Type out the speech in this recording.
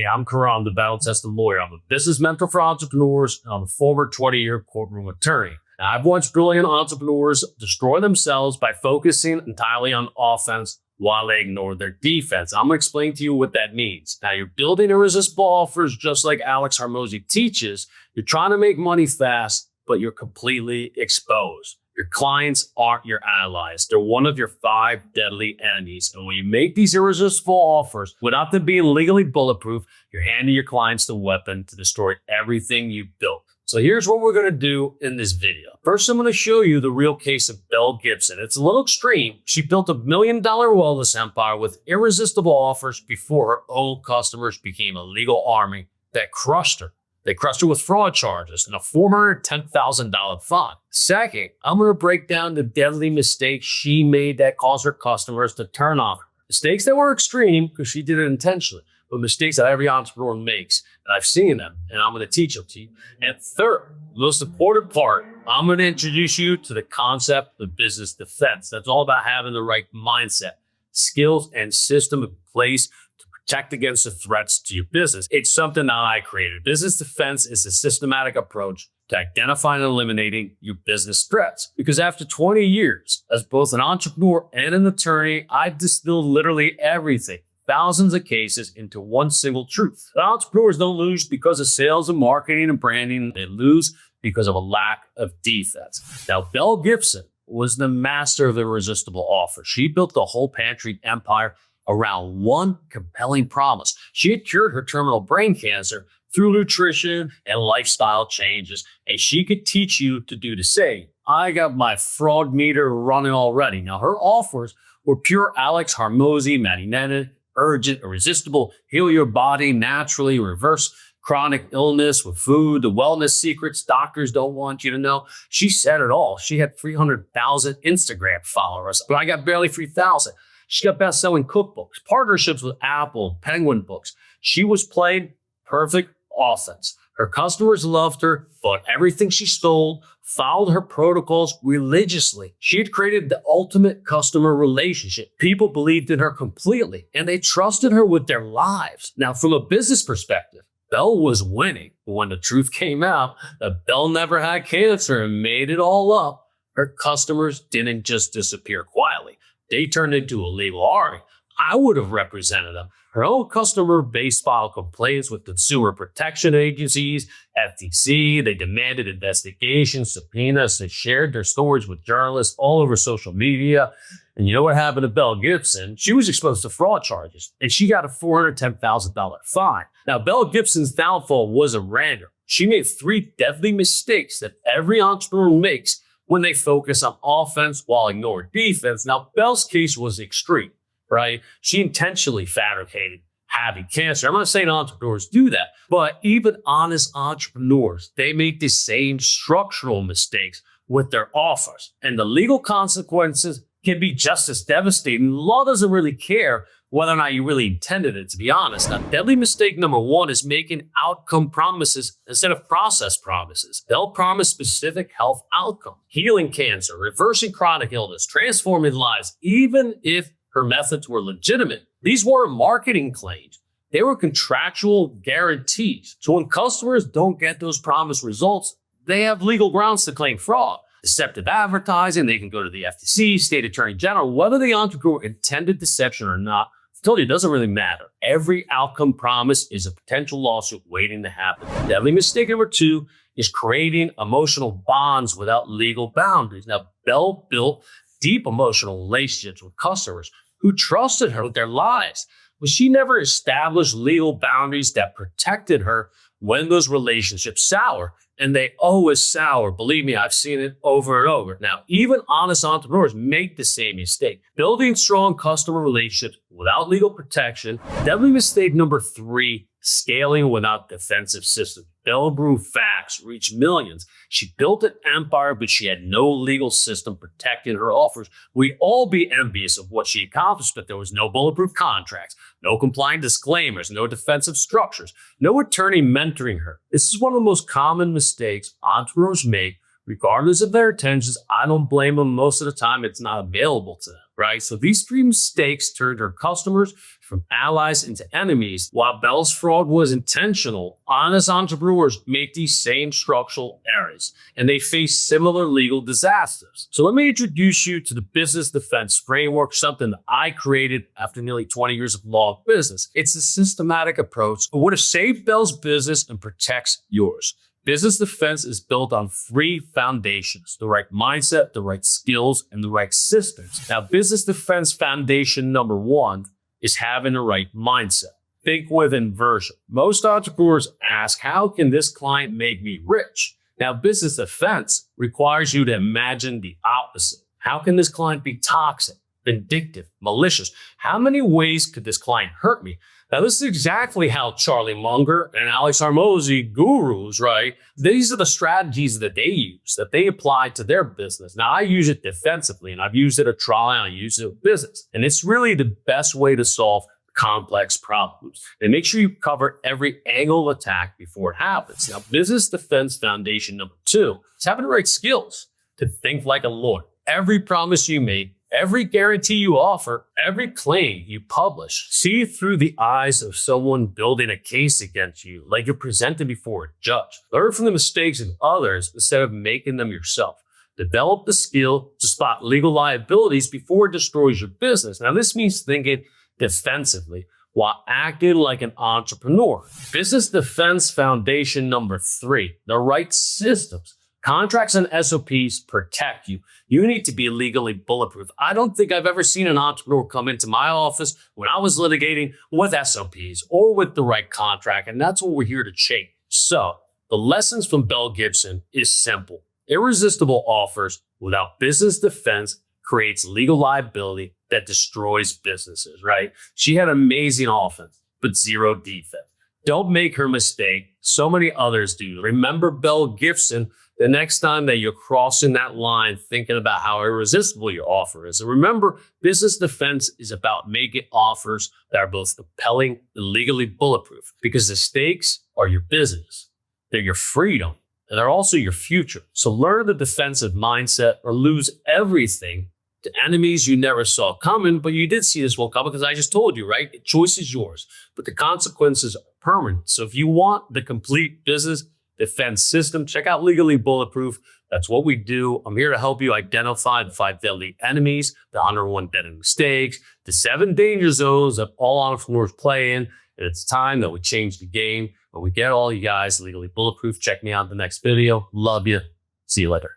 Hey, I'm Karam, the battle-tested lawyer. I'm a business mentor for entrepreneurs, and I'm a former 20-year courtroom attorney. Now, I've watched brilliant entrepreneurs destroy themselves by focusing entirely on offense while they ignore their defense. I'm going to explain to you what that means. Now, you're building irresistible offers just like Alex Hormozi teaches. You're trying to make money fast, but you're completely exposed. Your clients aren't your allies. They're one of your 5 deadly enemies. And when you make these irresistible offers without them being legally bulletproof, you're handing your clients the weapon to destroy everything you built. So here's what we're going to do in this video. First, I'm going to show you the real case of Belle Gibson. It's a little extreme. She built $1 million wellness empire with irresistible offers before her own customers became a legal army that crushed her. They crushed her with fraud charges and a $410,000 fine. Second, I'm going to break down the deadly mistakes she made that caused her customers to turn on her. Mistakes that were extreme because she did it intentionally, but mistakes that every entrepreneur makes. And I've seen them, and I'm going to teach them to you. And third, the most important part, I'm going to introduce you to the concept of business defense. That's all about having the right mindset, skills, and system in place to protect against the threats to your business. It's something that I created. Business defense is a systematic approach to identifying and eliminating your business threats. Because after 20 years as both an entrepreneur and an attorney, I've distilled literally everything, thousands of cases, into one single truth. The entrepreneurs don't lose because of sales and marketing and branding. They lose because of a lack of defense. Now, Belle Gibson was the master of irresistible offers. She built the whole pantry empire around one compelling promise. She had cured her terminal brain cancer through nutrition and lifestyle changes, and she could teach you to do the same. I got my fraud meter running already. Now, her offers were pure Alex Hormozi, magnetic, urgent, irresistible, heal your body naturally, reverse chronic illness with food, the wellness secrets doctors don't want you to know. She said it all. She had 300,000 Instagram followers, but I got barely 3,000. She got best-selling cookbooks, partnerships with Apple, Penguin Books. She was playing perfect offense. Her customers loved her, bought everything she stole, followed her protocols religiously. She had created the ultimate customer relationship. People believed in her completely, and they trusted her with their lives. Now, from a business perspective, Belle was winning. But when the truth came out that Belle never had cancer and made it all up, her customers didn't just disappear quietly. They turned into a legal army. I would have represented them. Her own customer base filed complaints with consumer protection agencies, FTC. They demanded investigations, subpoenas. They shared their stories with journalists all over social media. And you know what happened to Belle Gibson? She was exposed to fraud charges, and she got a $410,000 fine. Now, Belle Gibson's downfall wasn't random. She made 3 deadly mistakes that every entrepreneur makes when they focus on offense while ignoring defense. Now, Belle's case was extreme, right? She intentionally fabricated having cancer. I'm not saying entrepreneurs do that, but even honest entrepreneurs, they make the same structural mistakes with their offers. And the legal consequences can be just as devastating. Law doesn't really care whether or not you really intended it, to be honest. Now, deadly mistake number 1 is making outcome promises instead of process promises. They'll promise specific health outcome, healing cancer, reversing chronic illness, transforming lives, even if her methods were legitimate. These weren't marketing claims. They were contractual guarantees. So when customers don't get those promised results, they have legal grounds to claim fraud. Deceptive advertising, they can go to the FTC, state attorney general. Whether the entrepreneur intended deception or not, I told you, it doesn't really matter. Every outcome promise is a potential lawsuit waiting to happen. Deadly mistake number 2 is creating emotional bonds without legal boundaries. Now, Belle built deep emotional relationships with customers who trusted her with their lives, but she never established legal boundaries that protected her when those relationships sour. And they always sour. Believe me, I've seen it over and over. Now, even honest entrepreneurs make the same mistake. Building strong customer relationships without legal protection. Deadly mistake number 3, scaling without defensive systems. Belle grew fast, reached millions. She built an empire, but she had no legal system protecting her offers. We'd all be envious of what she accomplished, but there was no bulletproof contracts, no compliant disclaimers, no defensive structures, no attorney mentoring her. This is one of the most common mistakes entrepreneurs make, regardless of their intentions. I don't blame them. Most of the time, it's not available to them. right? So these three mistakes turned her customers from allies into enemies. While Bell's fraud was intentional, honest entrepreneurs make these same structural errors, and they face similar legal disasters. So let me introduce you to the business defense framework, something that I created after nearly 20 years of law and business. It's a systematic approach that would have saved Bell's business and protects yours. Business defense is built on three foundations: the right mindset, the right skills, and the right systems. Now, business defense foundation number one is having the right mindset. Think with inversion. Most entrepreneurs ask, how can this client make me rich? Now, business defense requires you to imagine the opposite. How can this client be toxic, vindictive, malicious? How many ways could this client hurt me? Now, this is exactly how Charlie Munger and Alex Hormozi, gurus, right? These are the strategies that they use, that they apply to their business. Now, I use it defensively, and I've used it at trial, and I use it with business. And it's really the best way to solve complex problems. And make sure you cover every angle of attack before it happens. Now, business defense foundation number two is having the right skills to think like a lawyer. Every promise you make, every guarantee you offer, every claim you publish, see it through the eyes of someone building a case against you, like you're presented before a judge. Learn from the mistakes of others instead of making them yourself. Develop the skill to spot legal liabilities before it destroys your business. Now, this means thinking defensively while acting like an entrepreneur. Business defense foundation number three, the right systems. Contracts and SOPs protect you. You need to be legally bulletproof. I don't think I've ever seen an entrepreneur come into my office when I was litigating with SOPs or with the right contract, and that's what we're here to change. So the lessons from Bell Gibson is simple. Irresistible offers without business defense creates legal liability that destroys businesses, right? She had amazing offense, but zero defense. Don't make her mistake. So many others do. Remember Bell Gibson the next time that you're crossing that line, thinking about how irresistible your offer is. And remember, business defense is about making offers that are both compelling and legally bulletproof, because the stakes are your business, they're your freedom, and they're also your future. So learn the defensive mindset or lose everything to enemies you never saw coming, but you did see this one coming because I just told you, right? The choice is yours, but the consequences are permanent. So if you want the complete business defense system, check out Legally Bulletproof. That's what we do. I'm here to help you identify the 5 deadly enemies, the 101 deadly mistakes, the 7 danger zones that all entrepreneurs play in. And it's time that we change the game. But we get all you guys legally bulletproof. Check me out in the next video. Love you. See you later.